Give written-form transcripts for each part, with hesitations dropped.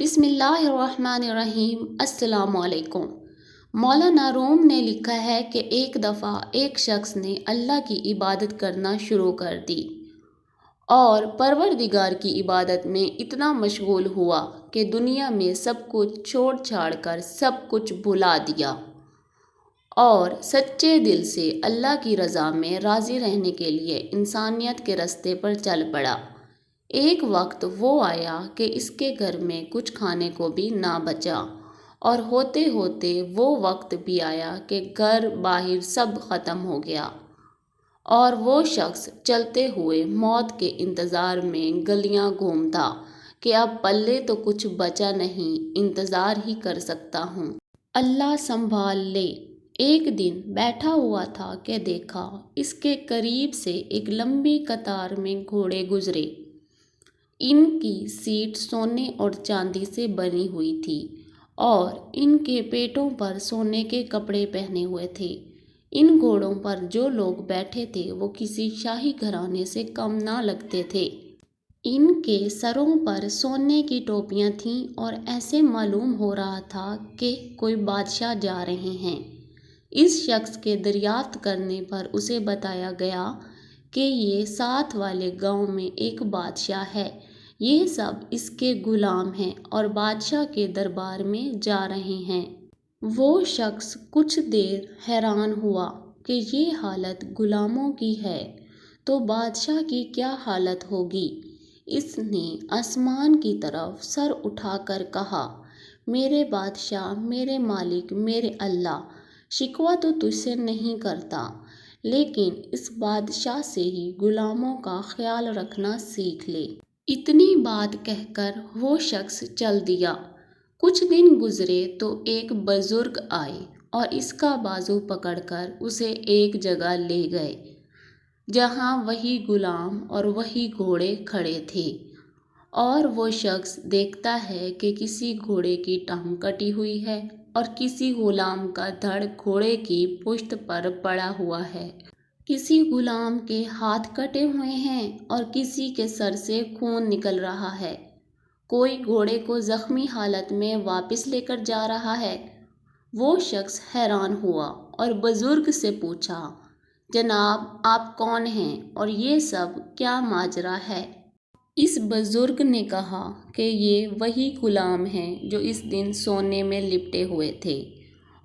بسم اللہ الرحمن الرحیم۔ السلام علیکم۔ مولانا روم نے لکھا ہے کہ ایک دفعہ ایک شخص نے اللہ کی عبادت کرنا شروع کر دی اور پروردگار کی عبادت میں اتنا مشغول ہوا کہ دنیا میں سب کچھ چھوڑ چھاڑ کر سب کچھ بھلا دیا اور سچے دل سے اللہ کی رضا میں راضی رہنے کے لیے انسانیت کے راستے پر چل پڑا۔ ایک وقت وہ آیا کہ اس کے گھر میں کچھ کھانے کو بھی نہ بچا، اور ہوتے ہوتے وہ وقت بھی آیا کہ گھر باہر سب ختم ہو گیا، اور وہ شخص چلتے ہوئے موت کے انتظار میں گلیاں گھومتا کہ اب پلے تو کچھ بچا نہیں، انتظار ہی کر سکتا ہوں، اللہ سنبھال لے۔ ایک دن بیٹھا ہوا تھا کہ دیکھا اس کے قریب سے ایک لمبی قطار میں گھوڑے گزرے۔ ان کی سیٹ سونے اور چاندی سے بنی ہوئی تھی اور ان کے پیٹوں پر سونے کے کپڑے پہنے ہوئے تھے۔ ان گھوڑوں پر جو لوگ بیٹھے تھے وہ کسی شاہی گھرانے سے کم نہ لگتے تھے۔ ان کے سروں پر سونے کی ٹوپیاں تھیں اور ایسے معلوم ہو رہا تھا کہ کوئی بادشاہ جا رہے ہیں۔ اس شخص کے دریافت کرنے پر اسے بتایا گیا کہ یہ ساتھ والے گاؤں میں ایک بادشاہ ہے، یہ سب اس کے غلام ہیں اور بادشاہ کے دربار میں جا رہے ہیں۔ وہ شخص کچھ دیر حیران ہوا کہ یہ حالت غلاموں کی ہے تو بادشاہ کی کیا حالت ہوگی۔ اس نے آسمان کی طرف سر اٹھا کر کہا، میرے بادشاہ، میرے مالک، میرے اللہ، شکوہ تو تجھ سے نہیں کرتا، لیکن اس بادشاہ سے ہی غلاموں کا خیال رکھنا سیکھ لے۔ اتنی بات کہہ کر وہ شخص چل دیا۔ کچھ دن گزرے تو ایک بزرگ آئے اور اس کا بازو پکڑ کر اسے ایک جگہ لے گئے جہاں وہی غلام اور وہی گھوڑے کھڑے تھے، اور وہ شخص دیکھتا ہے کہ کسی گھوڑے کی ٹانگ کٹی ہوئی ہے اور کسی غلام کا دھڑ گھوڑے کی پشت پر پڑا ہوا ہے، کسی غلام کے ہاتھ کٹے ہوئے ہیں اور کسی کے سر سے خون نکل رہا ہے، کوئی گھوڑے کو زخمی حالت میں واپس لے کر جا رہا ہے۔ وہ شخص حیران ہوا اور بزرگ سے پوچھا، جناب آپ کون ہیں اور یہ سب کیا ماجرا ہے؟ اس بزرگ نے کہا کہ یہ وہی غلام ہیں جو اس دن سونے میں لپٹے ہوئے تھے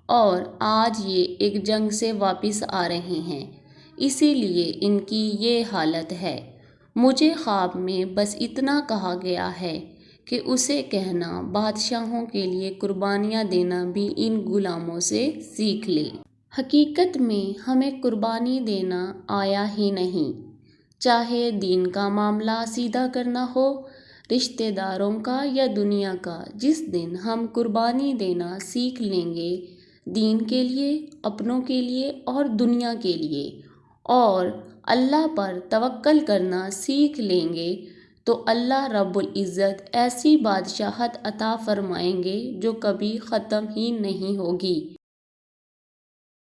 اور آج یہ ایک جنگ سے واپس آ رہے ہیں، اسی لیے ان کی یہ حالت ہے۔ مجھے خواب میں بس اتنا کہا گیا ہے کہ اسے کہنا بادشاہوں کے لیے قربانیاں دینا بھی ان غلاموں سے سیکھ لے۔ حقیقت میں ہمیں قربانی دینا آیا ہی نہیں، چاہے دین کا معاملہ سیدھا کرنا ہو، رشتہ داروں کا یا دنیا کا۔ جس دن ہم قربانی دینا سیکھ لیں گے، دین کے لیے، اپنوں کے لیے اور دنیا کے لیے، اور اللہ پر توکل کرنا سیکھ لیں گے، تو اللہ رب العزت ایسی بادشاہت عطا فرمائیں گے جو کبھی ختم ہی نہیں ہوگی۔